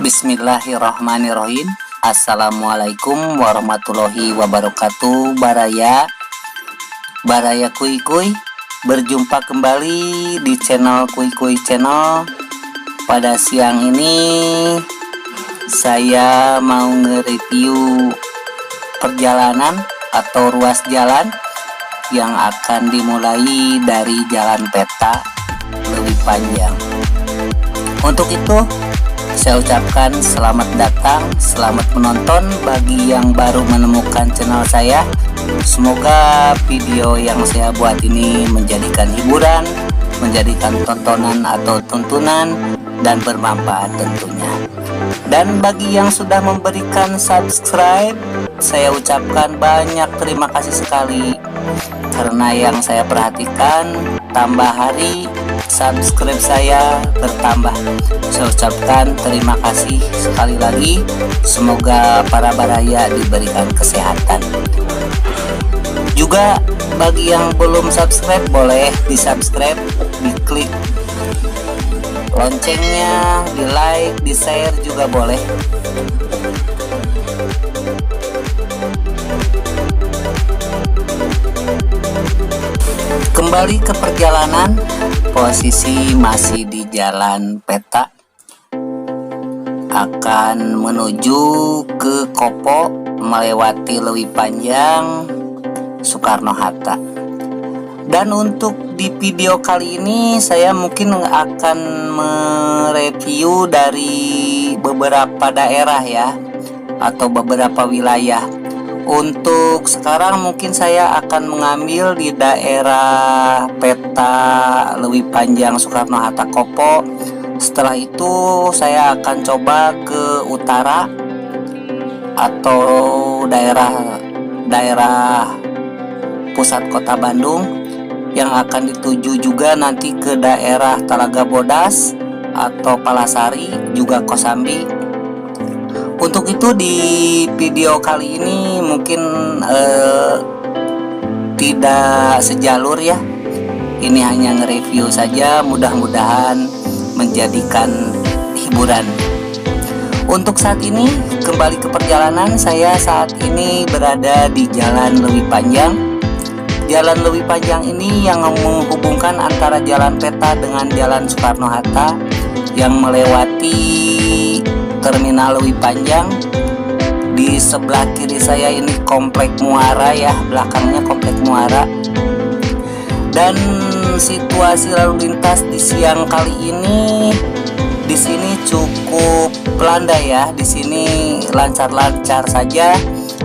Bismillahirrahmanirrahim. Assalamualaikum warahmatullahi wabarakatuh. Baraya Kuy Kuy, berjumpa kembali di channel Kuy Kuy Channel. Pada siang ini saya mau nge-review perjalanan atau ruas jalan yang akan dimulai dari Jalan Peta Leuwi Panjang. Untuk itu saya ucapkan selamat datang, selamat menonton bagi yang baru menemukan channel saya. Semoga video yang saya buat ini menjadikan hiburan, menjadikan tontonan atau tuntunan, dan bermanfaat tentunya. Dan bagi yang sudah memberikan subscribe, saya ucapkan banyak terima kasih sekali. Karena yang saya perhatikan, tambah hari subscribe saya bertambah. Saya ucapkan terima kasih sekali lagi. Semoga para baraya diberikan kesehatan. Juga bagi yang belum subscribe, boleh di subscribe, diklik loncengnya, di like, di share juga boleh. Kembali ke perjalanan, posisi masih di Jalan Peta, akan menuju ke Kopo melewati Leuwi Panjang, Soekarno-Hatta. Dan untuk di video kali ini saya mungkin akan mereview dari beberapa daerah ya, atau beberapa wilayah. Untuk sekarang mungkin saya akan mengambil di daerah Peta Leuwi Panjang Soekarno-Hatta Kopo. Setelah itu saya akan coba ke utara atau daerah pusat kota Bandung, yang akan dituju juga nanti ke daerah Talaga Bodas atau Palasari, juga Kosambi. Untuk itu di video kali ini mungkin tidak sejalur ya. Ini hanya nge-review saja, mudah-mudahan menjadikan hiburan. Untuk saat ini kembali ke perjalanan, saya saat ini berada di Jalan Leuwi Panjang. Jalan Leuwi Panjang ini yang menghubungkan antara Jalan Peta dengan Jalan Soekarno-Hatta, yang melewati Terminal Leuwi Panjang. Di sebelah kiri saya ini Komplek Muara ya, belakangnya Komplek Muara. Dan situasi lalu lintas di siang kali ini di sini cukup landai ya. Di sini lancar-lancar saja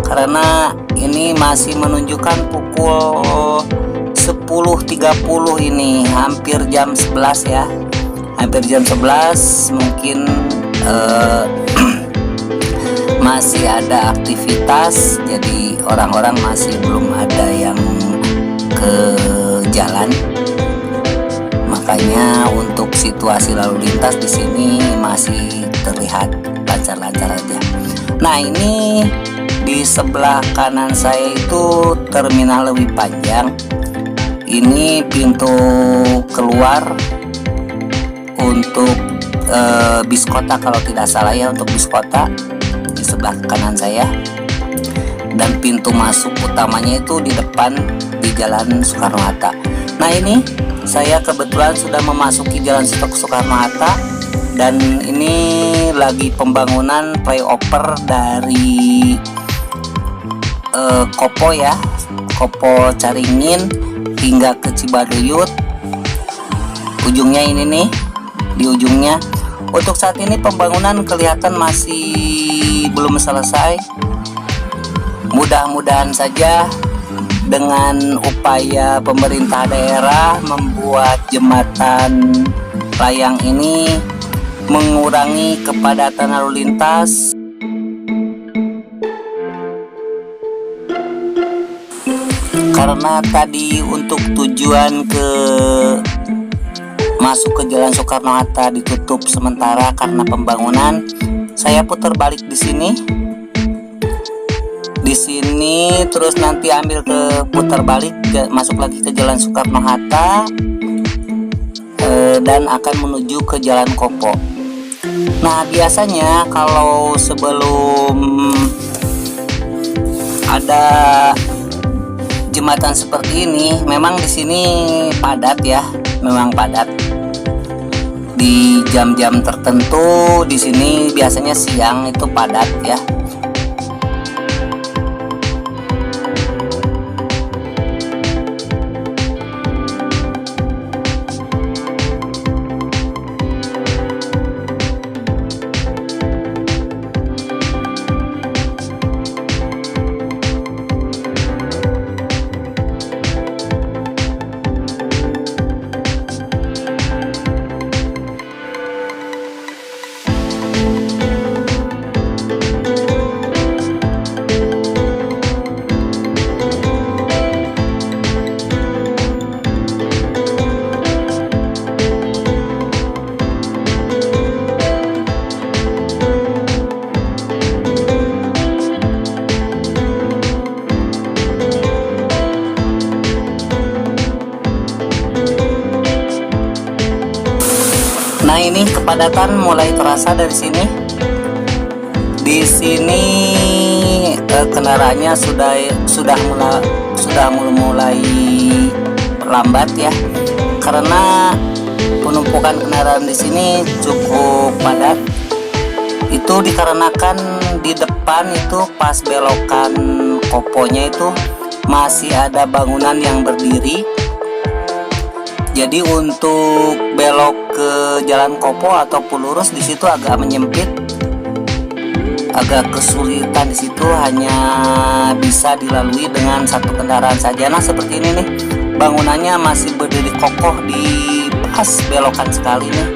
karena ini masih menunjukkan pukul 10.30 ini, hampir jam 11 ya. Hampir jam 11, mungkin masih ada aktivitas, jadi orang-orang masih belum ada yang ke jalan. Makanya untuk situasi lalu lintas di sini masih terlihat lancar-lancar aja. Nah, ini di sebelah kanan saya itu Terminal Leuwi Panjang. Ini pintu keluar untuk bis kota kalau tidak salah ya, untuk bis kota di sebelah kanan saya. Dan pintu masuk utamanya itu di depan di Jalan Soekarno-Hatta. Nah, ini saya kebetulan sudah memasuki Jalan Soekarno-Hatta, dan ini lagi pembangunan flyover dari Kopo ya, Kopo Caringin hingga ke Cibaduyut. Ujungnya ini nih, di ujungnya. Untuk saat ini pembangunan kelihatan masih belum selesai. Mudah-mudahan saja dengan upaya pemerintah daerah membuat jembatan layang ini mengurangi kepadatan lalu lintas. Karena tadi untuk tujuan ke masuk ke Jalan Soekarno-Hatta ditutup sementara karena pembangunan, saya putar balik di sini. Di sini terus nanti ambil ke putar balik, masuk lagi ke Jalan Soekarno-Hatta dan akan menuju ke Jalan Kopo. Nah, biasanya kalau sebelum ada jembatan seperti ini, memang di sini padat ya, memang padat. Di jam-jam tertentu di sini biasanya siang itu padat ya. Nah, ini kepadatan mulai terasa dari sini. Di sini kendaraannya sudah mulai lambat ya, karena penumpukan kendaraan di sini cukup padat. Itu dikarenakan di depan itu pas belokan Koponya itu masih ada bangunan yang berdiri. Jadi untuk belok ke Jalan Kopo ataupun lurus di situ agak menyempit, agak kesulitan. Di situ hanya bisa dilalui dengan satu kendaraan saja. Nah, seperti ini nih, bangunannya masih berdiri kokoh di pas belokan sekali nih.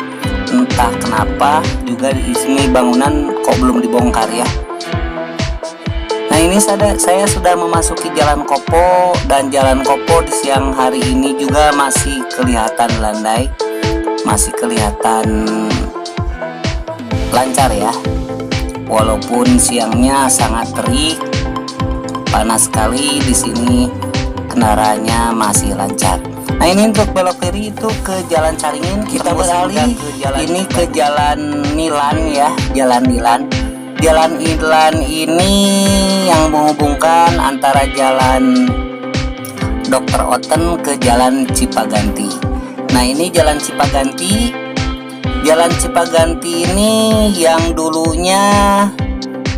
Entah kenapa juga di sini bangunan kok belum dibongkar ya. Nah, ini saya sudah memasuki Jalan Kopo, dan Jalan Kopo di siang hari ini juga masih kelihatan landai, masih kelihatan lancar ya. Walaupun siangnya sangat terik, panas sekali, di sini kendaraannya masih lancar. Nah, ini untuk belok kiri itu ke Jalan Caringin, kita beralih ke Jalan Nilan ya, Jalan Nilan. Jalan Nilan ini yang menghubungkan antara Jalan Dr. Oten ke Jalan Cipaganti. Nah, ini Jalan Cipaganti. Jalan Cipaganti ini yang dulunya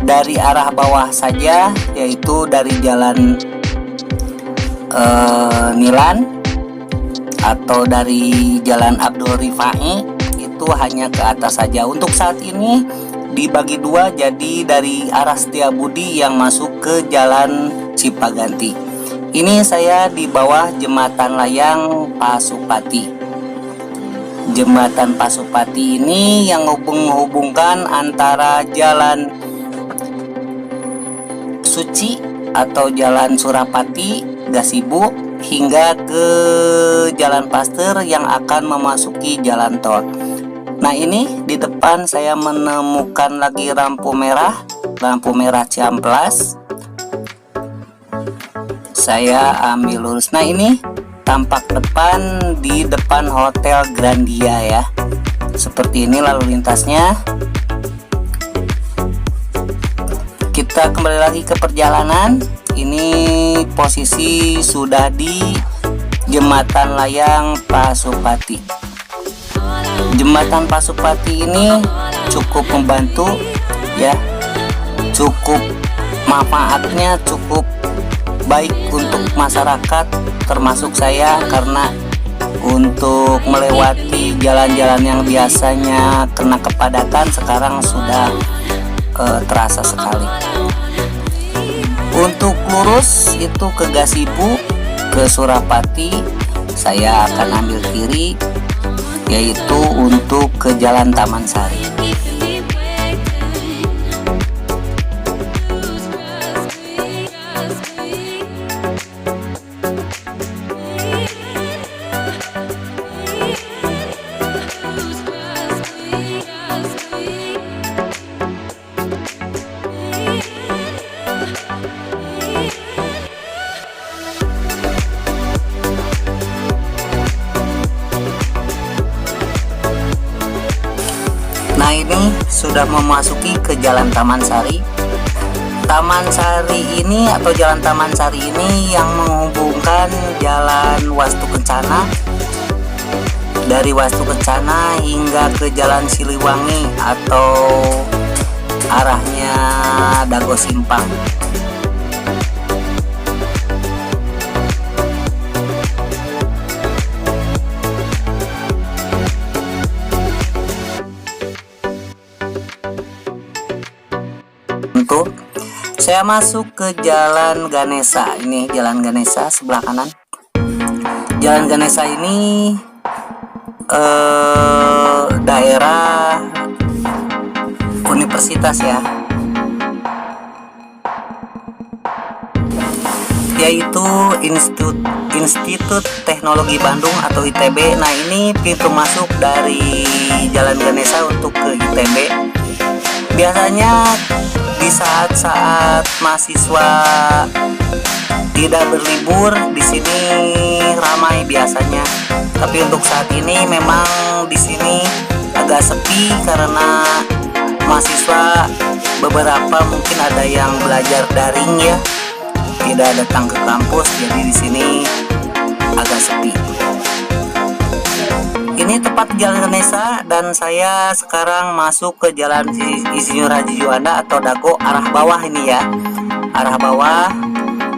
dari arah bawah saja, yaitu dari Jalan Nilan atau dari Jalan Abdul Rifai, itu hanya ke atas saja. Untuk saat ini dibagi dua, jadi dari arah Setiabudi yang masuk ke Jalan Cipaganti. Ini saya di bawah Jembatan Layang Pasupati. Jembatan Pasupati ini yang menghubungkan antara Jalan Suci atau Jalan Surapati, Gasibu, hingga ke Jalan Pasteur yang akan memasuki jalan tol. Nah, ini di depan saya menemukan lagi lampu merah Ciamplas. Saya ambil lurus. Nah, ini tampak depan, di depan Hotel Grandia ya. Seperti ini lalu lintasnya. Kita kembali lagi ke perjalanan. Ini posisi sudah di Jembatan Layang Pasupati. Jembatan Pasupati ini cukup membantu ya, cukup manfaatnya cukup baik untuk masyarakat termasuk saya, karena untuk melewati jalan-jalan yang biasanya kena kepadatan sekarang sudah terasa sekali. Untuk lurus itu ke Gasibu, ke Surapati, saya akan ambil kiri, yaitu untuk ke Jalan Taman Sari. Nah, sudah memasuki ke Jalan Taman Sari. Taman Sari ini atau Jalan Taman Sari ini yang menghubungkan Jalan Wastu Kencana dari Wastu Kencana hingga ke Jalan Siliwangi atau arahnya Dago Simpang. Untuk saya masuk ke Jalan Ganesha. Ini Jalan Ganesha sebelah kanan. Jalan Ganesha ini daerah universitas ya, yaitu Institut Teknologi Bandung atau ITB. Nah, ini pintu masuk dari Jalan Ganesha untuk ke ITB. Biasanya di saat-saat mahasiswa tidak berlibur di sini ramai biasanya. Tapi untuk saat ini memang di sini agak sepi karena mahasiswa beberapa mungkin ada yang belajar daring ya, tidak datang ke kampus, jadi di sini agak sepi. Ini tepat Jalan Ganesha dan saya sekarang masuk ke Jalan Insinyur Haji Juanda atau Dago arah bawah ini ya, arah bawah.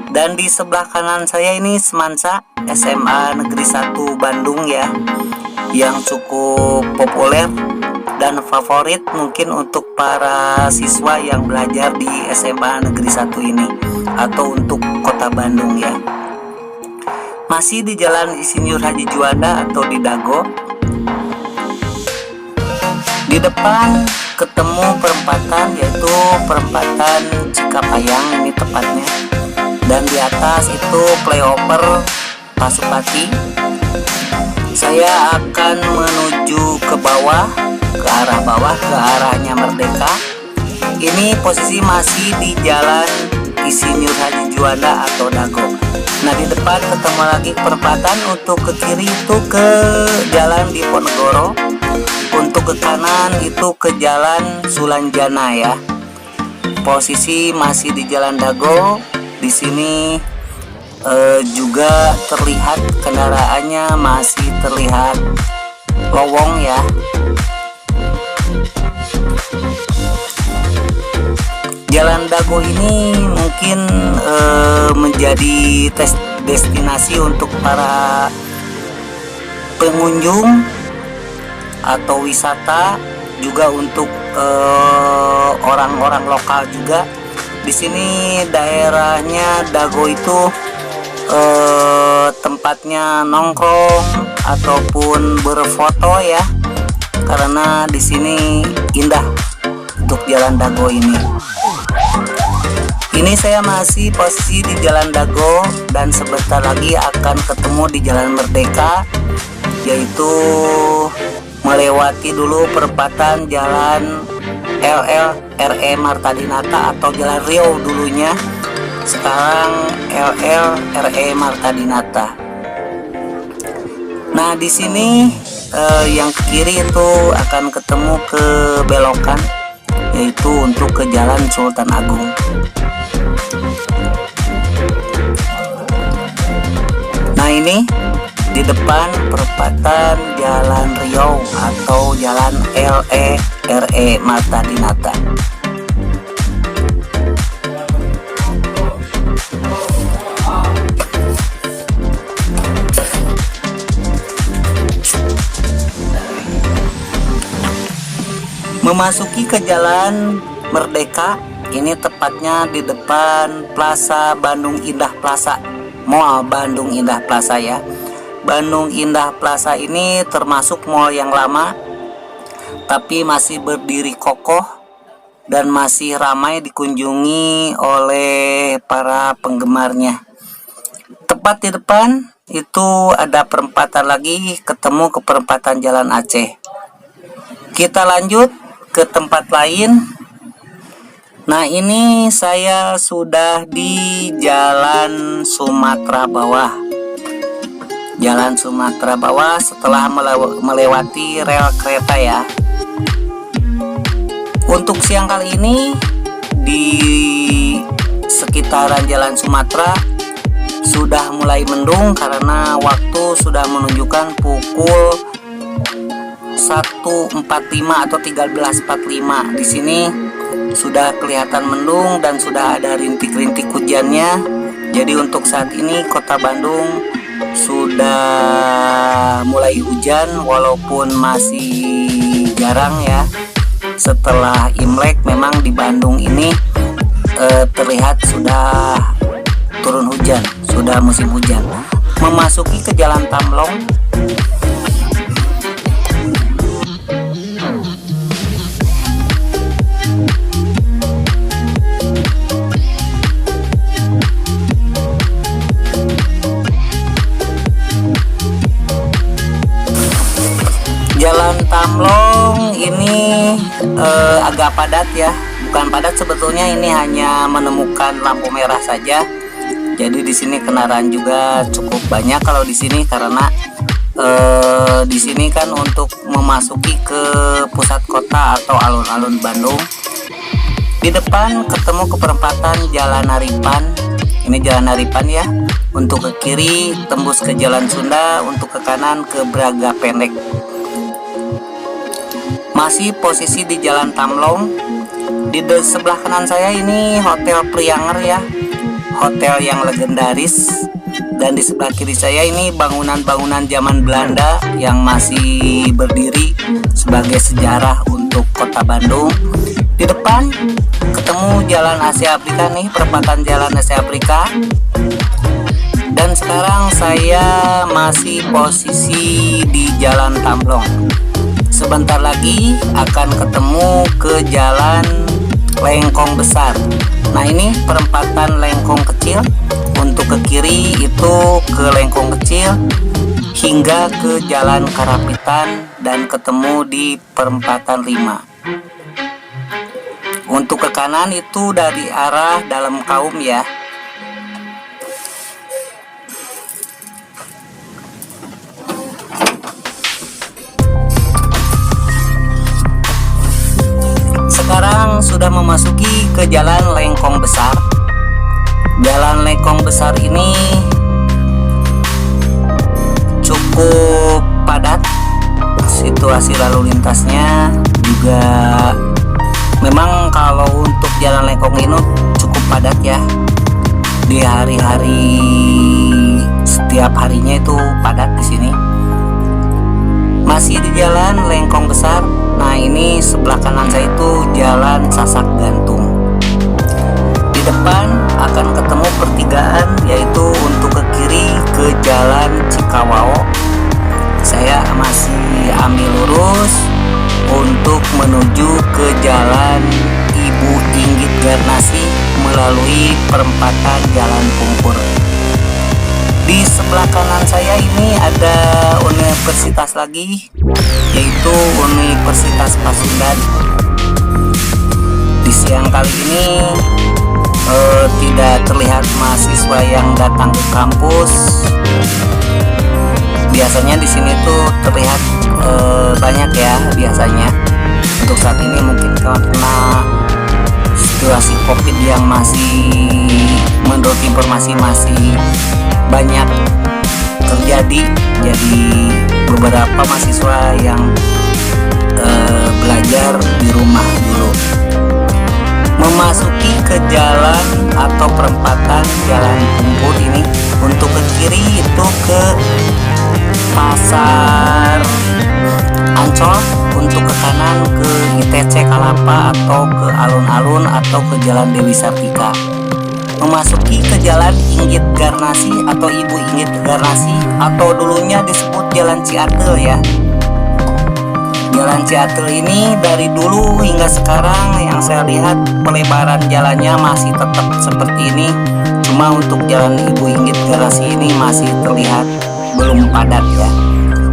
Dan di sebelah kanan saya ini Semansa SMA Negeri 1 Bandung ya, yang cukup populer dan favorit mungkin untuk para siswa yang belajar di SMA Negeri 1 ini atau untuk kota Bandung ya. Masih di Jalan Insinyur Haji Juanda atau di Dago. Di depan ketemu perempatan, yaitu perempatan Cikapayang ini tepatnya. Dan di atas itu flyover Pasupati. Saya akan menuju ke bawah, ke arah bawah, ke arahnya Merdeka. Ini posisi masih di Jalan Insinyur Haji Juanda atau Dago. Nah, di depan ketemu lagi perempatan. Untuk ke kiri itu ke Jalan Diponegoro, untuk ke kanan itu ke Jalan Sulanjana ya. Posisi masih di Jalan Dago. Di sini juga terlihat kendaraannya masih terlihat lowong ya. Jalan Dago ini mungkin menjadi destinasi untuk para pengunjung atau wisata, juga untuk orang-orang lokal juga. Di sini daerahnya Dago itu tempatnya nongkrong ataupun berfoto ya, karena di sini indah untuk Jalan Dago ini. Ini saya masih posisi di Jalan Dago dan sebentar lagi akan ketemu di Jalan Merdeka, yaitu melewati dulu perempatan Jalan LL-RE Marta Dinata atau Jalan Riau dulunya, sekarang LL-RE Marta Dinata. Nah, di sini yang ke kiri itu akan ketemu ke belokan, yaitu untuk ke Jalan Sultan Agung. Nah, ini di depan perempatan Jalan Riau atau Jalan LE-RE Marta Dinata. Memasuki ke Jalan Merdeka, ini tepatnya di depan Plaza Bandung Indah Plaza, Mall Bandung Indah Plaza ya. Bandung Indah Plaza ini termasuk mall yang lama, tapi masih berdiri kokoh dan masih ramai dikunjungi oleh para penggemarnya. Tepat di depan itu ada perempatan lagi, ketemu ke perempatan Jalan Aceh. Kita lanjut ke tempat lain. Nah, ini saya sudah di Jalan Sumatera Bawah. Jalan Sumatera Bawah setelah melewati rel kereta ya. Untuk siang kali ini di sekitaran Jalan Sumatera sudah mulai mendung karena waktu sudah menunjukkan pukul 1.45 atau 13.45. Di sini sudah kelihatan mendung dan sudah ada rintik-rintik hujannya. Jadi untuk saat ini Kota Bandung sudah mulai hujan walaupun masih jarang ya. Setelah Imlek memang di Bandung ini terlihat sudah turun hujan, sudah musim hujan. Memasuki ke Jalan Tamblong, Jalan Tamblong ini agak padat ya. Bukan padat sebetulnya, ini hanya menemukan lampu merah saja. Jadi di sini kendaraan juga cukup banyak kalau di sini karena di sini kan untuk memasuki ke pusat kota atau alun-alun Bandung. Di depan ketemu ke perempatan Jalan Haripan. Ini Jalan Haripan ya. Untuk ke kiri tembus ke Jalan Sunda, untuk ke kanan ke Braga Pendek. Masih posisi di Jalan Tamblong. Di sebelah kanan saya ini Hotel Prianger ya, hotel yang legendaris. Dan di sebelah kiri saya ini bangunan-bangunan zaman Belanda yang masih berdiri sebagai sejarah untuk Kota Bandung. Di depan ketemu Jalan Asia Afrika nih, perempatan Jalan Asia Afrika. Dan sekarang saya masih posisi di Jalan Tamblong. Sebentar lagi akan ketemu ke Jalan Lengkong Besar. Nah ini perempatan Lengkong Kecil. Untuk ke kiri itu ke Lengkong Kecil hingga ke Jalan Karapitan dan ketemu di perempatan 5. Untuk ke kanan itu dari arah Dalam Kaum ya. Sekarang sudah memasuki ke Jalan Lengkong Besar. Jalan Lengkong Besar ini cukup padat. Situasi lalu lintasnya juga memang kalau untuk Jalan Lengkong ini cukup padat ya. Di hari-hari setiap harinya itu padat di sini. Masih di Jalan Lengkong Besar. Nah ini sebelah kanan saya itu Jalan Sasak Gantung. Di depan akan ketemu pertigaan, yaitu untuk ke kiri ke Jalan Cikawao. Saya masih ambil lurus untuk menuju ke Jalan Ibu Inggit Garnasi melalui perempatan Jalan Pungkur. Di sebelah kanan saya ini ada universitas lagi, yaitu Universitas Pasundan. Di siang kali ini tidak terlihat mahasiswa yang datang ke kampus. Biasanya di sini tuh terlihat banyak ya biasanya. Untuk saat ini mungkin karena situasi COVID yang masih, menurut informasi masih banyak terjadi, jadi beberapa mahasiswa yang belajar di rumah dulu. Memasuki ke jalan atau perempatan Jalan Pungkur ini, untuk ke kiri itu ke Pasar Ancol, untuk ke kanan ke ITC Kalapa atau ke alun-alun atau ke Jalan Dewi Sartika. Memasuki ke Jalan Inggit Garnasi atau Ibu Inggit Garnasi atau dulunya disebut Jalan Ciatel ya. Jalan Ciatel ini dari dulu hingga sekarang yang saya lihat pelebaran jalannya masih tetap seperti ini. Cuma untuk Jalan Ibu Inggit Garnasi ini masih terlihat belum padat ya.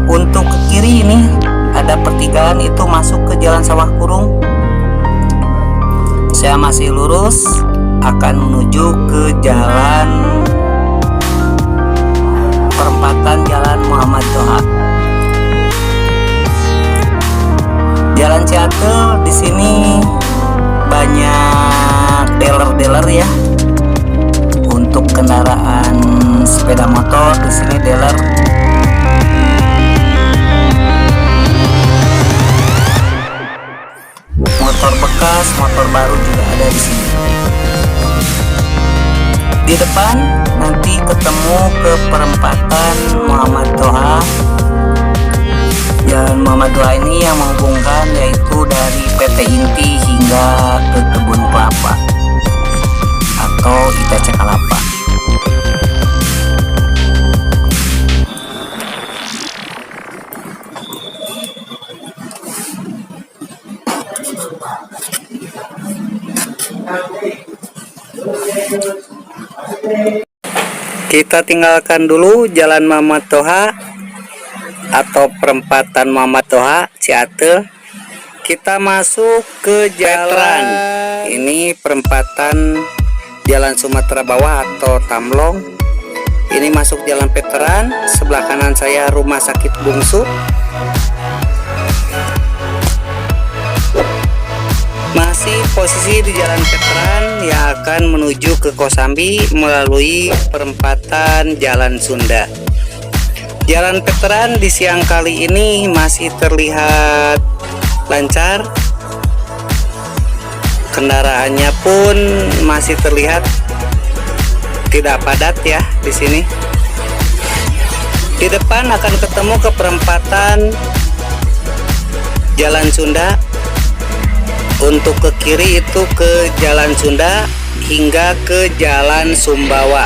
Untuk ke kiri ini ada pertigaan, itu masuk ke Jalan Sawah Kurung. Saya masih lurus akan menuju ke Jalan perempatan Jalan Muhammad Toha. Jalan Ciatel di sini banyak dealer-dealer ya. Untuk kendaraan sepeda motor di sini dealer. Motor bekas, motor baru juga ada di sini. Di depan nanti ketemu ke perempatan Muhammad Toha. Jalan Muhammad Toha ini yang menghubungkan yaitu dari PT Inti hingga ke Kebun Kelapa atau ITC Kalapa. Kita tinggalkan dulu Jalan Muhammad Toha atau perempatan Muhammad Toha Ciatel. Kita masuk ke jalan. Ini perempatan Jalan Sumatera Bawah atau Tamlong. Ini masuk Jalan Veteran. Sebelah kanan saya Rumah Sakit Bungsu. Masih posisi di Jalan Veteran yang akan menuju ke Kosambi melalui perempatan Jalan Sunda. Jalan Veteran di siang kali ini masih terlihat lancar. Kendaraannya pun masih terlihat tidak padat ya di sini. Di depan akan ketemu ke perempatan Jalan Sunda. Untuk ke kiri itu ke Jalan Sunda hingga ke Jalan Sumbawa.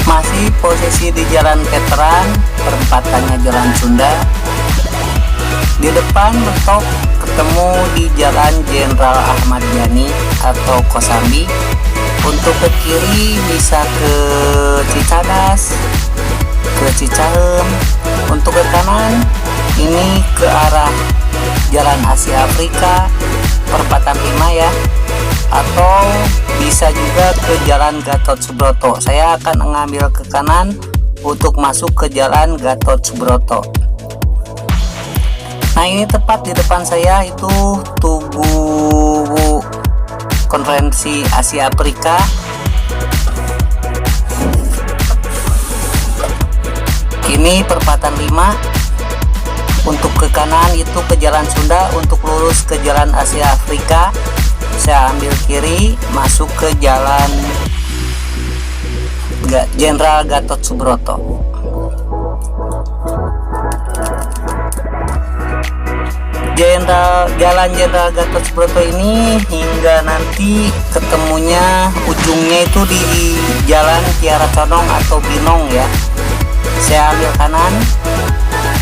Masih posisi di Jalan Veteran, perempatannya Jalan Sunda. Di depan mentok ketemu di Jalan Jenderal Ahmad Yani atau Kosambi. Untuk ke kiri bisa ke Cicadas, ke Cicahem. Untuk ke kanan ini ke arah Jalan Asia Afrika, perempatan 5 ya. Atau bisa juga ke Jalan Gatot Subroto. Saya akan mengambil ke kanan untuk masuk ke Jalan Gatot Subroto. Nah, ini tepat di depan saya itu Tugu Konferensi Asia Afrika. Ini perempatan 5. Untuk ke kanan itu ke Jalan Sunda, untuk lurus ke Jalan Asia Afrika. Saya ambil kiri masuk ke Jalan Jenderal Gatot Subroto. Jalan Jenderal Gatot Subroto ini hingga nanti ketemunya ujungnya itu di Jalan Kiara Condong atau Binong ya. Saya ambil kanan,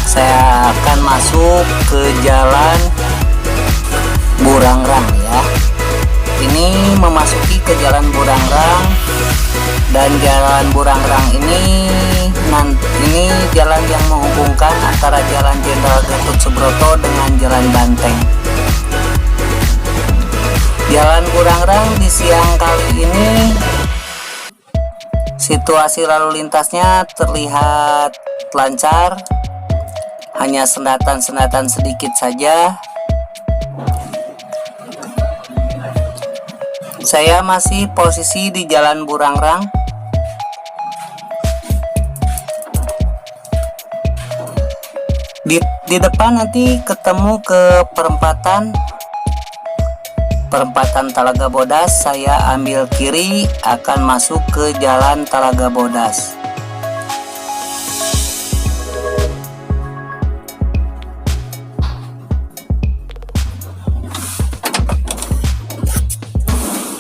saya akan masuk ke Jalan Burangrang ya. Ini memasuki ke Jalan Burangrang, dan Jalan Burangrang ini jalan yang menghubungkan antara Jalan Jenderal Gatot Subroto dengan Jalan Banteng. Jalan Burangrang di siang kali ini situasi lalu lintasnya terlihat lancar, hanya sendatan-sendatan sedikit saja. Saya masih posisi di Jalan Burangrang. Di depan nanti ketemu ke perempatan Talaga Bodas. Saya ambil kiri akan masuk ke Jalan Talaga Bodas.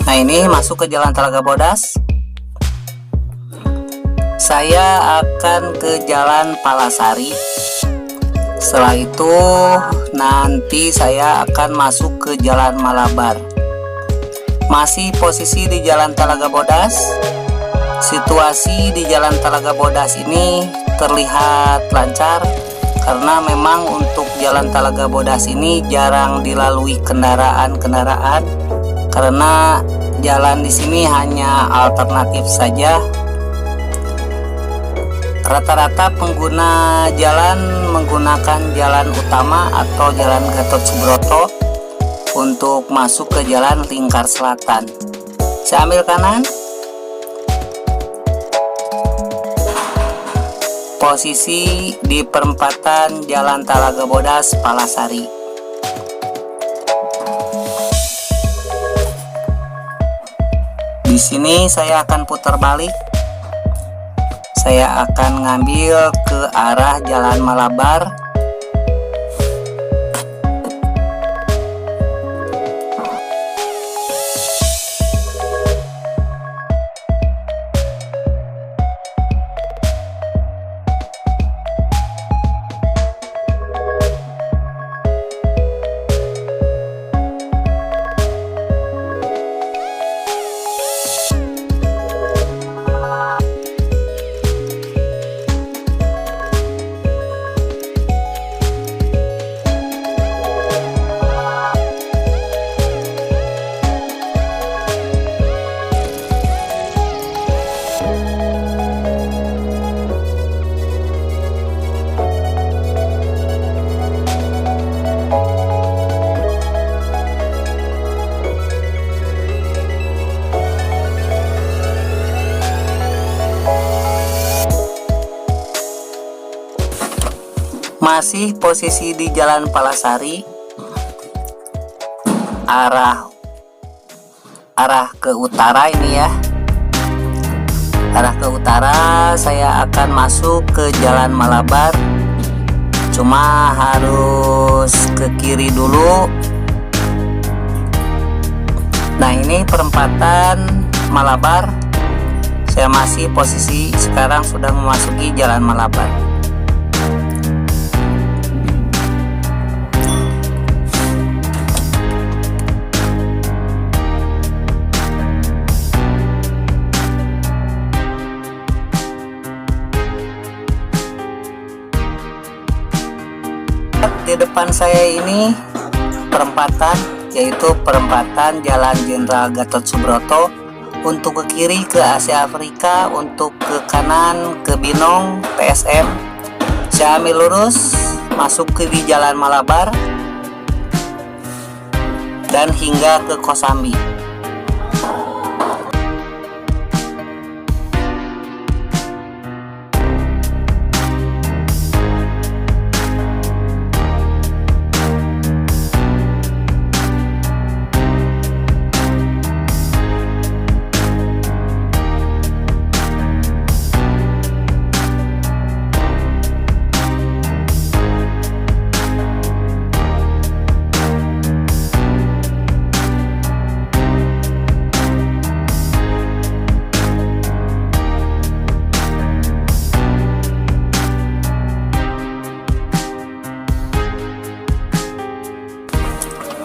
Nah, ini masuk ke Jalan Talaga Bodas. Saya akan ke Jalan Palasari. Setelah itu nanti saya akan masuk ke Jalan Malabar. Masih posisi di Jalan Talaga Bodas. Situasi di Jalan Talaga Bodas ini terlihat lancar karena memang untuk Jalan Talaga Bodas ini jarang dilalui kendaraan karena jalan di sini hanya alternatif saja. Rata-rata pengguna jalan menggunakan jalan utama atau jalan Gatot Subroto untuk masuk ke jalan Lingkar Selatan. Saya ambil kanan. Posisi di perempatan Jalan Talaga Bodas, Palasari. Di sini saya akan putar balik. Saya akan ngambil ke arah Jalan Malabar. Masih posisi di Jalan Palasari, arah ke utara ini ya. Arah ke utara, saya akan masuk ke Jalan Malabar. Cuma harus ke kiri dulu. Nah, ini perempatan Malabar. Saya masih posisi sekarang sudah memasuki Jalan Malabar. Di depan saya ini perempatan, yaitu perempatan Jalan Jenderal Gatot Subroto. Untuk ke kiri ke Asia Afrika, untuk ke kanan ke Binong PSM. Saya ambil lurus masuk ke di Jalan Malabar dan hingga ke Kosambi.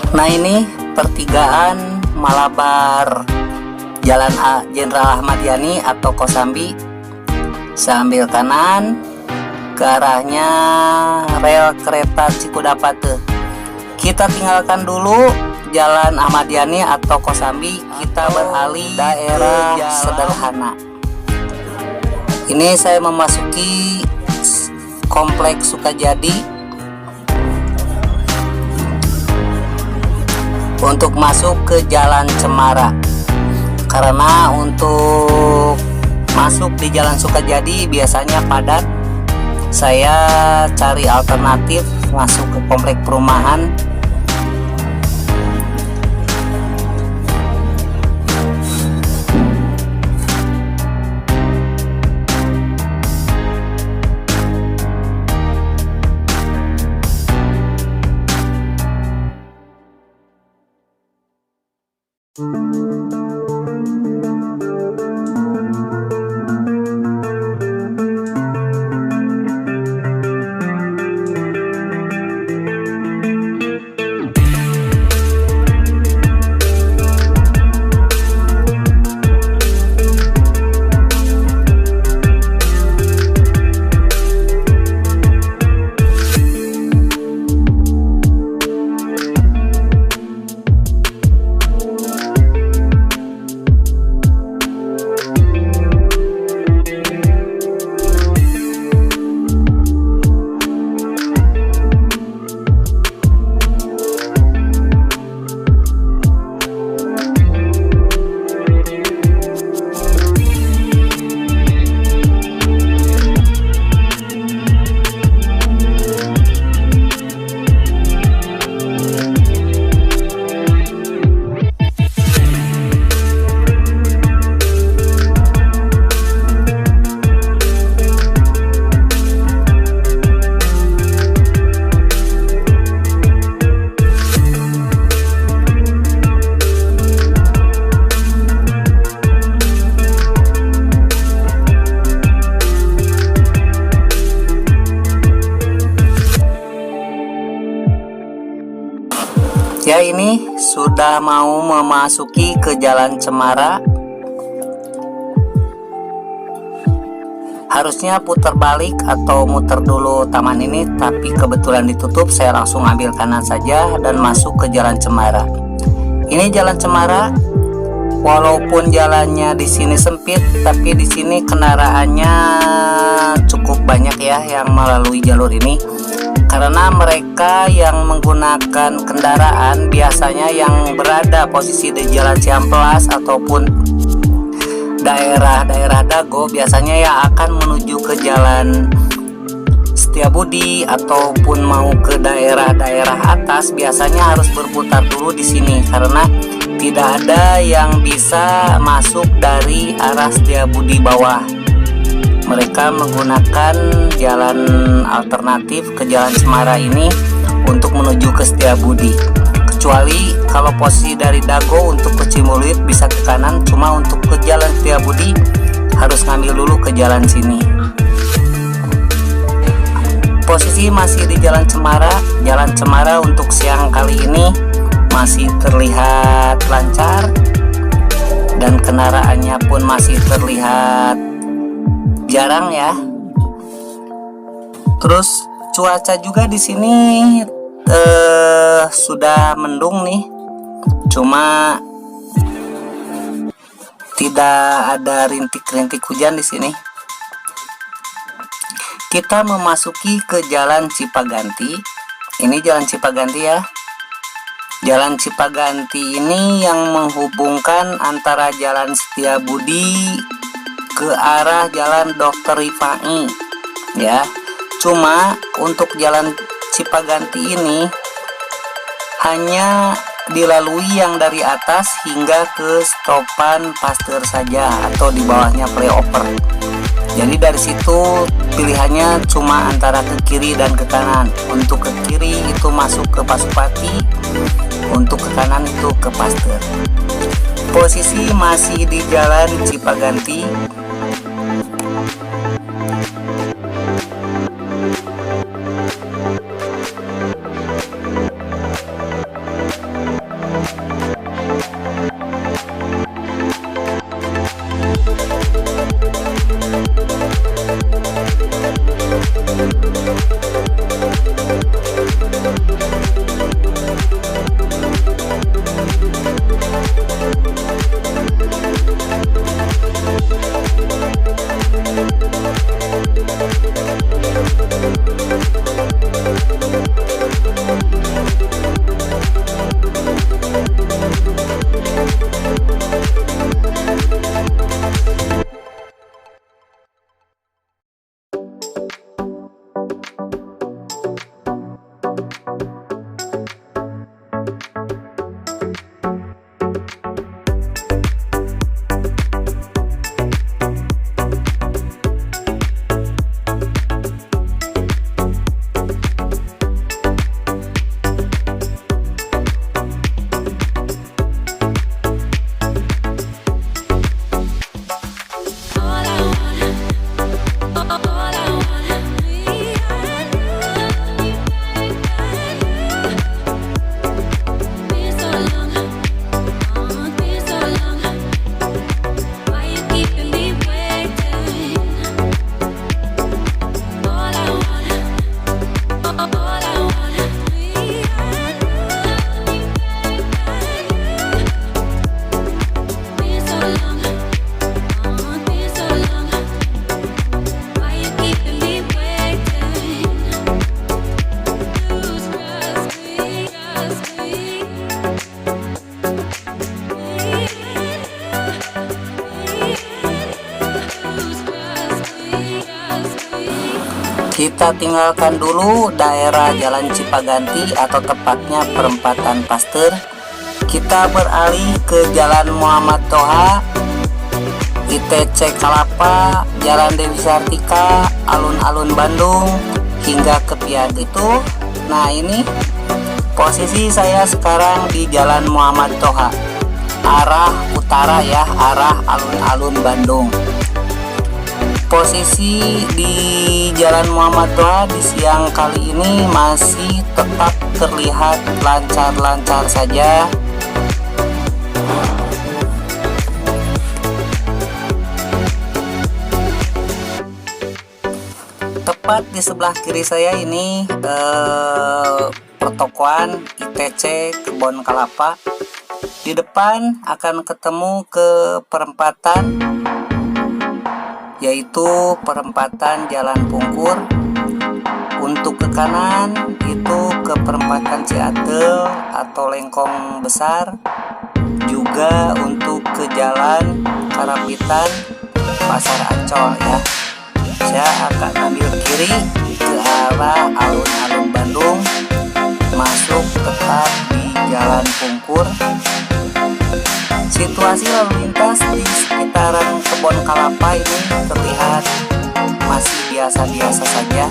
Nah, ini pertigaan Malabar Jalan Jenderal Ahmad Yani atau Kosambi. Saya ambil kanan ke arahnya rel kereta Cikudapate. Kita tinggalkan dulu Jalan Ahmad Yani atau Kosambi, kita beralih daerah Sederhana. Ini saya memasuki Kompleks Sukajadi untuk masuk ke Jalan Cemara. Karena untuk masuk di Jalan Sukajadi biasanya padat, saya cari alternatif masuk ke komplek perumahan. Saya ini sudah mau memasuki ke Jalan Cemara. Harusnya putar balik atau muter dulu taman ini, tapi kebetulan ditutup. Saya langsung ambil kanan saja dan masuk ke Jalan Cemara. Ini Jalan Cemara. Walaupun jalannya di sini sempit, tapi di sini kendaraannya cukup banyak ya yang melalui jalur ini. Karena mereka yang menggunakan kendaraan biasanya yang berada posisi di Jalan Ciamplas ataupun daerah-daerah Dago, biasanya ya akan menuju ke Jalan Setiabudi ataupun mau ke daerah-daerah atas, biasanya harus berputar dulu di sini karena tidak ada yang bisa masuk dari arah Setiabudi bawah. Mereka menggunakan jalan alternatif ke Jalan Cemara ini untuk menuju ke Setiabudi. Kecuali kalau posisi dari Dago untuk ke Cimulit bisa ke kanan, cuma untuk ke Jalan Setiabudi harus ngambil dulu ke jalan sini. Posisi masih di Jalan Cemara. Jalan Cemara untuk siang kali ini masih terlihat lancar dan kendaraannya pun masih terlihat jarang ya. Terus cuaca juga di sini sudah mendung nih, cuma tidak ada rintik-rintik hujan di sini. Kita memasuki ke Jalan Cipaganti. Ini Jalan Cipaganti ya. Jalan Cipaganti ini yang menghubungkan antara Jalan Setiabudi ke arah Jalan Dr. Rifai ya. Cuma untuk Jalan Cipaganti ini hanya dilalui yang dari atas hingga ke stopan Pasteur saja atau di bawahnya flyover. Jadi dari situ pilihannya cuma antara ke kiri dan ke kanan. Untuk ke kiri itu masuk ke Pasupati, untuk ke kanan itu ke Pasteur. Posisi masih di Jalan Cipaganti. Kita tinggalkan dulu daerah Jalan Cipaganti atau tepatnya perempatan Pasteur. Kita beralih ke Jalan Muhammad Toha, ITC Kalapa, Jalan Dewi Sartika, alun-alun Bandung hingga ke Piag itu. Nah, ini posisi saya sekarang di Jalan Muhammad Toha, arah utara ya, arah alun-alun Bandung. Posisi di Jalan Muhammad Toha di siang kali ini masih tetap terlihat lancar-lancar saja. Tepat di sebelah kiri saya ini pertokoan ITC Kebon Kelapa. Di depan akan ketemu ke perempatan, yaitu perempatan Jalan Pungkur. Untuk ke kanan itu ke perempatan Ciatel atau Lengkong Besar. Juga untuk ke Jalan Karapitan Pasar Ancol ya. Saya akan ambil kiri ke arah alun-alun Bandung, masuk tetap di Jalan Pungkur. Situasi lalu lintas di sekitaran Kebon Kelapa ini terlihat masih biasa-biasa saja.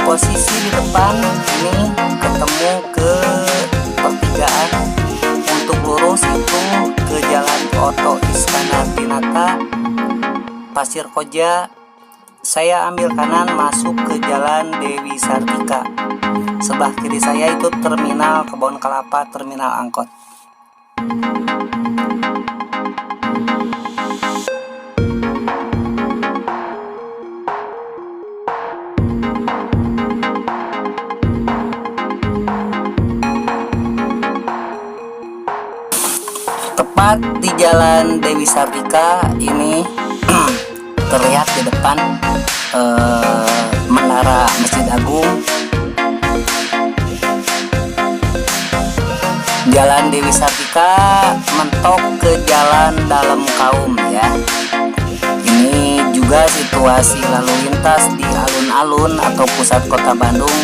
Posisi di depan ini ketemu ke pertigaan. Untuk lurus itu ke Jalan Oto Iskandar Dinata Pasir Koja. Saya ambil kanan masuk ke Jalan Dewi Sartika. Sebelah kiri saya itu terminal Kebon Kelapa, terminal angkot. Tepat di Jalan Dewi Sartika ini terlihat di depan menara Masjid Agung. Jalan Dewi Sartika mentok ke Jalan Dalam Kaum ya. Ini juga situasi lalu lintas di alun-alun atau pusat kota Bandung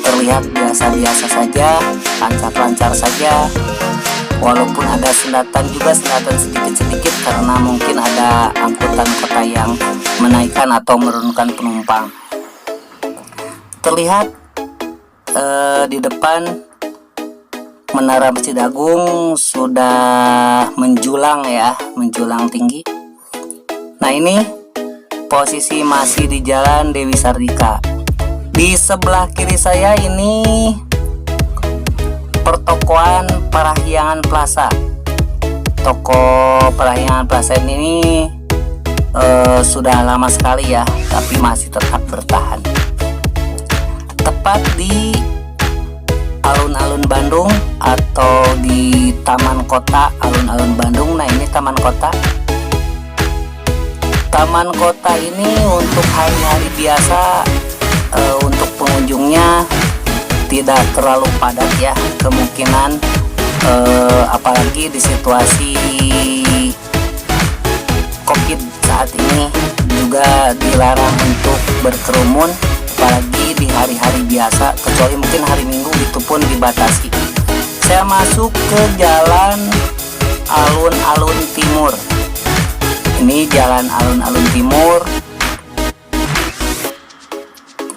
terlihat biasa-biasa saja, lancar-lancar saja. Walaupun ada sendatan juga, sendatan sedikit-sedikit karena mungkin ada angkutan kota yang menaikkan atau menurunkan penumpang. Terlihat di depan menara Masjid Agung sudah menjulang ya, menjulang tinggi. Nah ini posisi masih di Jalan Dewi Sartika. Di sebelah kiri saya ini pertokoan Parahyangan Plaza. Toko Parahyangan Plaza ini sudah lama sekali ya, tapi masih tetap bertahan. Tepat di alun-alun Bandung atau di Taman Kota alun-alun Bandung. Nah ini Taman Kota. Taman Kota ini untuk hari-hari biasa untuk pengunjungnya tidak terlalu padat ya, kemungkinan apalagi di situasi COVID saat ini juga dilarang untuk berkerumun, apalagi di hari-hari biasa, kecuali mungkin hari Minggu itu pun dibatasi. Saya masuk ke Jalan Alun-Alun Timur. Ini Jalan Alun-Alun Timur.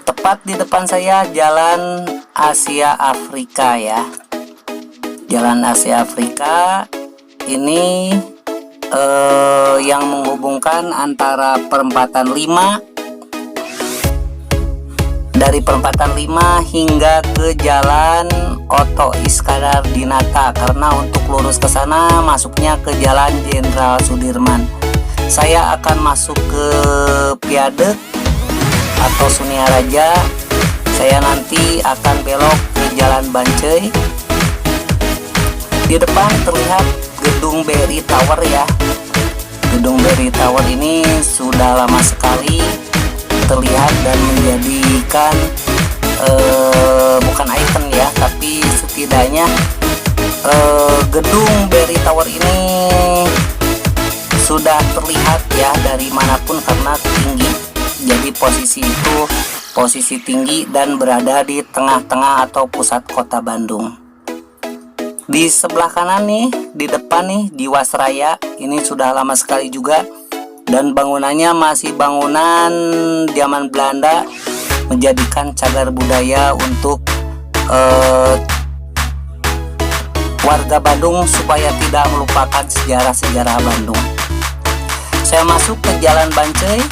Tepat di depan saya Jalan Asia Afrika ya. Jalan Asia Afrika ini yang menghubungkan antara perempatan 5 dari perempatan 5 hingga ke Jalan Oto Iskandar Dinata, karena untuk lurus ke sana masuknya ke Jalan Jenderal Sudirman. Saya akan masuk ke Piadek atau Suniaraja. Saya nanti akan belok ke Jalan Bancai. Di depan terlihat gedung BRI Tower ya. Gedung BRI Tower ini sudah lama sekali terlihat dan menjadikan bukan ikon ya, tapi setidaknya gedung BRI Tower ini sudah terlihat ya dari manapun karena tinggi. Jadi posisi itu posisi tinggi dan berada di tengah-tengah atau pusat kota Bandung. Di sebelah kanan nih, di depan nih, Jiwasraya ini sudah lama sekali juga dan bangunannya masih bangunan zaman Belanda, menjadikan cagar budaya untuk warga Bandung supaya tidak melupakan sejarah-sejarah Bandung. Saya masuk ke Jalan Bancai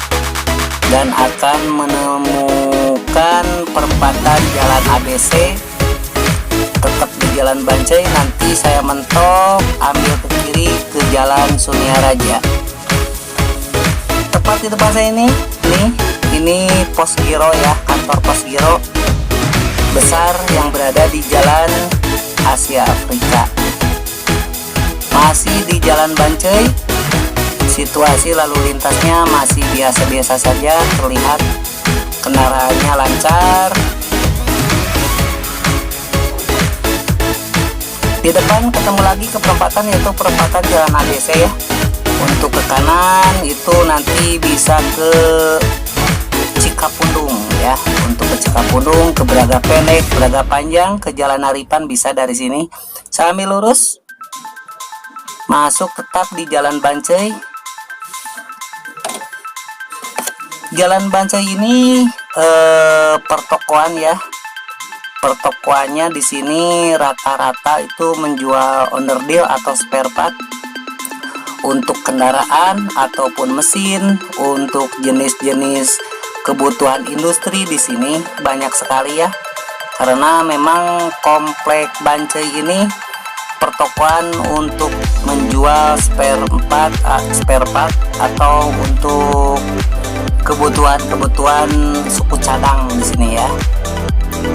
dan akan menemukan perempatan Jalan ABC. Tetap di Jalan Bancai, nanti saya mentok ambil ke kiri ke Jalan Sunia Raja. Tepat di depan saya ini pos giro ya, kantor pos giro besar yang berada di Jalan Asia Afrika. Masih di Jalan Bancai, situasi lalu lintasnya masih biasa-biasa saja, terlihat kendaraannya lancar. Di depan ketemu lagi ke perempatan, yaitu perempatan Jalan ABC ya. Untuk ke kanan itu nanti bisa ke Cikapundung ya. Untuk ke Cikapundung, ke Braga Pendek, Braga Panjang, ke Jalan Haripan bisa dari sini. Saya ambil lurus, masuk tetap di Jalan Bancai. Jalan Bancai ini pertokoan ya. Pertokoannya di sini rata-rata itu menjual onderdil atau spare part untuk kendaraan ataupun mesin. Untuk jenis-jenis kebutuhan industri di sini banyak sekali ya, karena memang komplek Bancai ini pertokoan untuk menjual spare part atau untuk kebutuhan suku cadang di sini ya.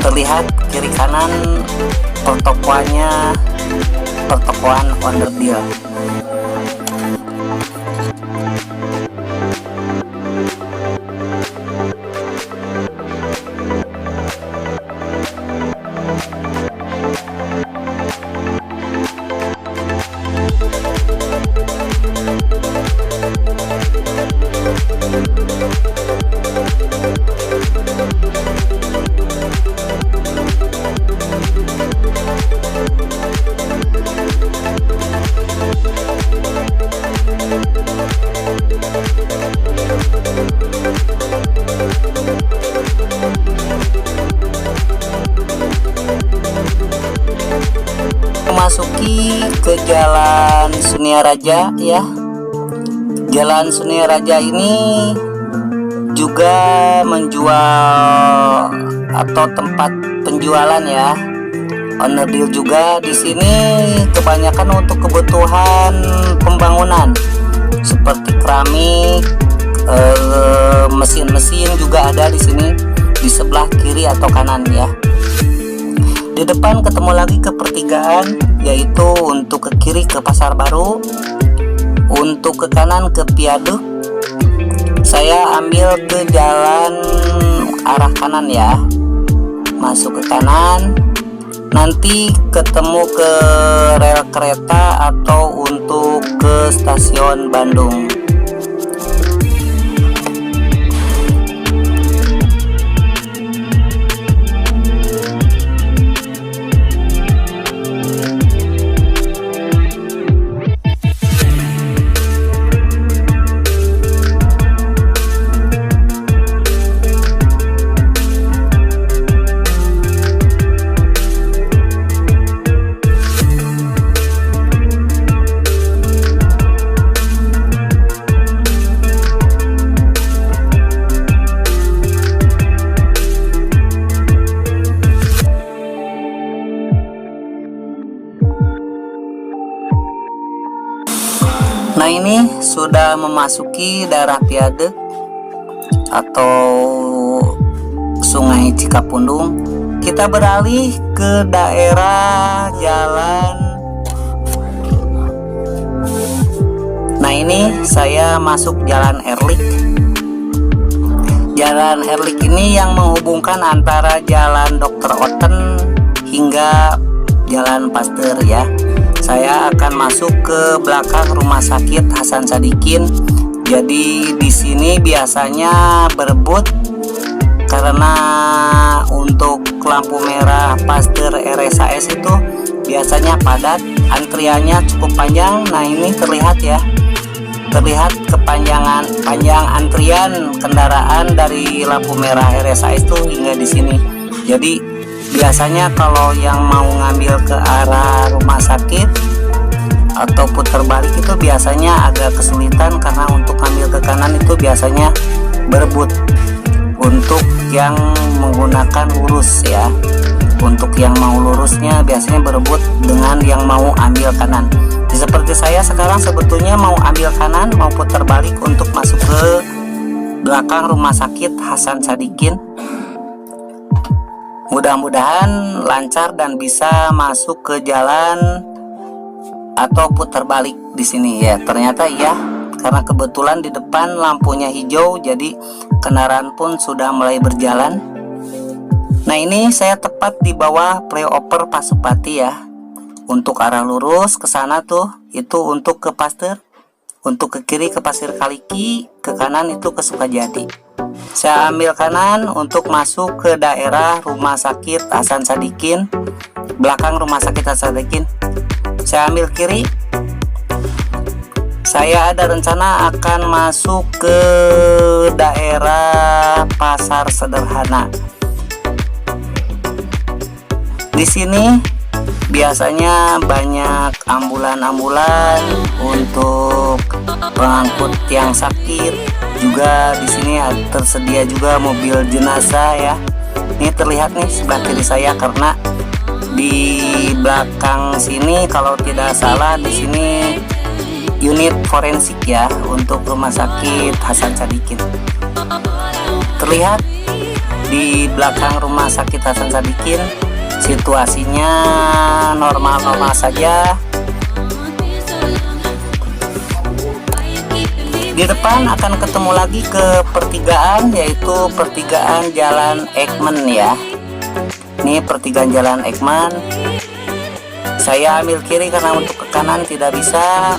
Terlihat kiri kanan pertokoannya, pertokoan onderdil. Memasuki ke Jalan Sunia Raja ya. Jalan Sunia Raja ini juga menjual atau tempat penjualan ya, onderdil juga. Di sini kebanyakan untuk kebutuhan pembangunan seperti keramik, mesin-mesin juga ada di sini, di sebelah kiri atau kanan ya. Di depan ketemu lagi ke pertigaan, yaitu untuk ke kiri ke Pasar Baru, untuk ke kanan ke Viaduk. Saya ambil ke jalan arah kanan ya, masuk ke kanan, nanti ketemu ke rel kereta atau untuk ke stasiun Bandung. Nah, ini sudah memasuki daerah Viaduk atau Sungai Cikapundung. Kita beralih ke daerah jalan. Nah, ini saya masuk Jalan Erlik. Jalan Erlik ini yang menghubungkan antara Jalan Dr. Otten hingga Jalan Pasteur ya. Saya akan masuk ke belakang Rumah Sakit Hasan Sadikin. Jadi di sini biasanya berebut karena untuk lampu merah Pasteur RSAS itu biasanya padat, antriannya cukup panjang. Nah, ini terlihat ya, terlihat panjang antrian kendaraan dari lampu merah RSAS itu hingga di sini. Jadi Biasanya kalau yang mau ngambil ke arah rumah sakit atau putar balik itu biasanya agak kesulitan, karena untuk ngambil ke kanan itu biasanya berebut untuk yang menggunakan lurus ya. Untuk yang mau lurusnya biasanya berebut dengan yang mau ambil kanan. Seperti saya sekarang sebetulnya mau ambil kanan, mau putar balik untuk masuk ke belakang rumah sakit Hasan Sadikin. Mudah-mudahan lancar dan bisa masuk ke jalan atau putar balik di sini ya. Ternyata iya, karena kebetulan di depan lampunya hijau, jadi kendaraan pun sudah mulai berjalan. Nah, ini saya tepat di bawah flyover Pasupati ya. Untuk arah lurus ke sana tuh itu untuk ke Pasteur, untuk ke kiri ke Pasir Kaliki, ke kanan itu ke Sukajadi. Saya ambil kanan untuk masuk ke daerah rumah sakit Hasan Sadikin, belakang rumah sakit Hasan Sadikin. Saya ambil kiri. Saya ada rencana akan masuk ke daerah Pasar Sederhana. Di sini biasanya banyak ambulan-ambulan untuk pengangkut yang sakit. Juga di sini tersedia juga mobil jenazah ya. Ini terlihat nih sebelah kiri saya, karena di belakang sini kalau tidak salah di sini unit forensik ya untuk rumah sakit Hasan Sadikin. Terlihat di belakang rumah sakit Hasan Sadikin situasinya normal-normal saja. Di depan akan ketemu lagi ke pertigaan, yaitu pertigaan Jalan Ekmen ya. Ini pertigaan Jalan Ekmen. Saya ambil kiri karena untuk ke kanan tidak bisa.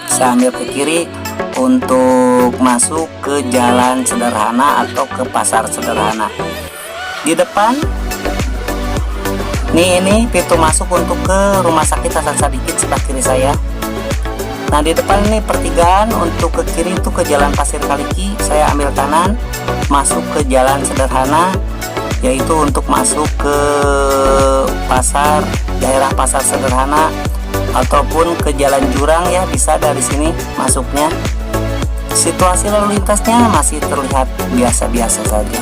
Saya ambil ke kiri untuk masuk ke Jalan Sederhana atau ke Pasar Sederhana. Di depan ini pintu masuk untuk ke rumah sakit Hasan Sadikin sebelah kiri saya. Nah, di depan ini pertigaan, untuk ke kiri itu ke Jalan Pasir Kaliki. Saya ambil kanan masuk ke Jalan Sederhana, yaitu untuk masuk ke pasar, daerah Pasar Sederhana, ataupun ke Jalan Jurang ya, bisa dari sini masuknya. Situasi lalu lintasnya masih terlihat biasa-biasa saja.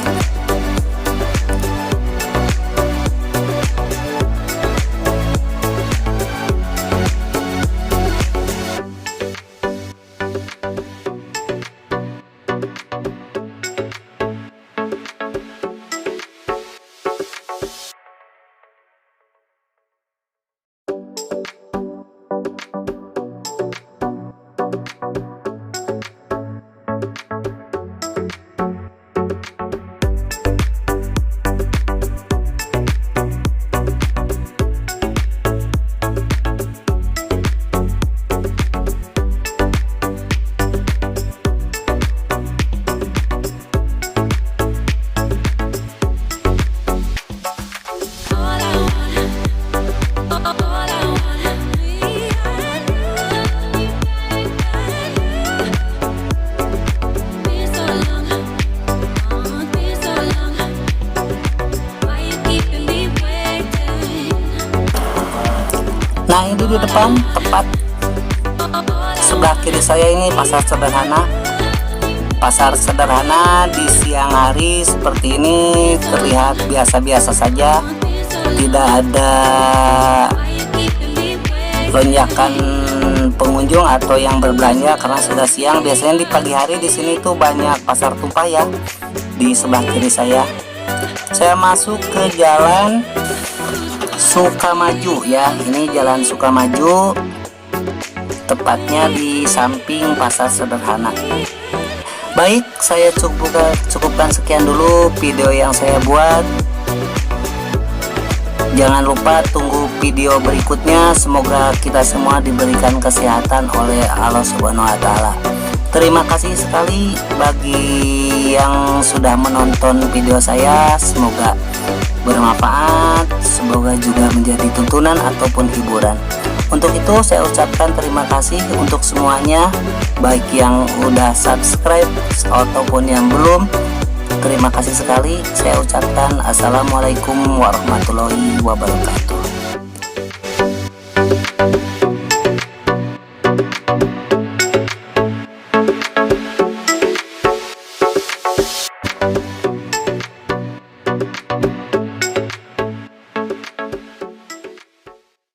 Nah, ini di depan tepat sebelah kiri saya ini Pasar Sederhana. Pasar Sederhana di siang hari seperti ini terlihat biasa-biasa saja, tidak ada lonjakan pengunjung atau yang berbelanja karena sudah siang. Biasanya di pagi hari di sini tuh banyak pasar tumpah ya. Di sebelah kiri saya masuk ke Jalan Sukamaju ya. Ini Jalan Sukamaju, tepatnya di samping Pasar Sederhana. Baik, saya cukupkan sekian dulu video yang saya buat. Jangan lupa tunggu video berikutnya. Semoga kita semua diberikan kesehatan oleh Allah Subhanahu wa Ta'ala. Terima kasih sekali bagi yang sudah menonton video saya. Semoga bermanfaat, semoga juga menjadi tuntunan ataupun hiburan. Untuk itu saya ucapkan terima kasih untuk semuanya, baik yang udah subscribe ataupun yang belum. Terima kasih sekali. Saya ucapkan assalamualaikum warahmatullahi wabarakatuh.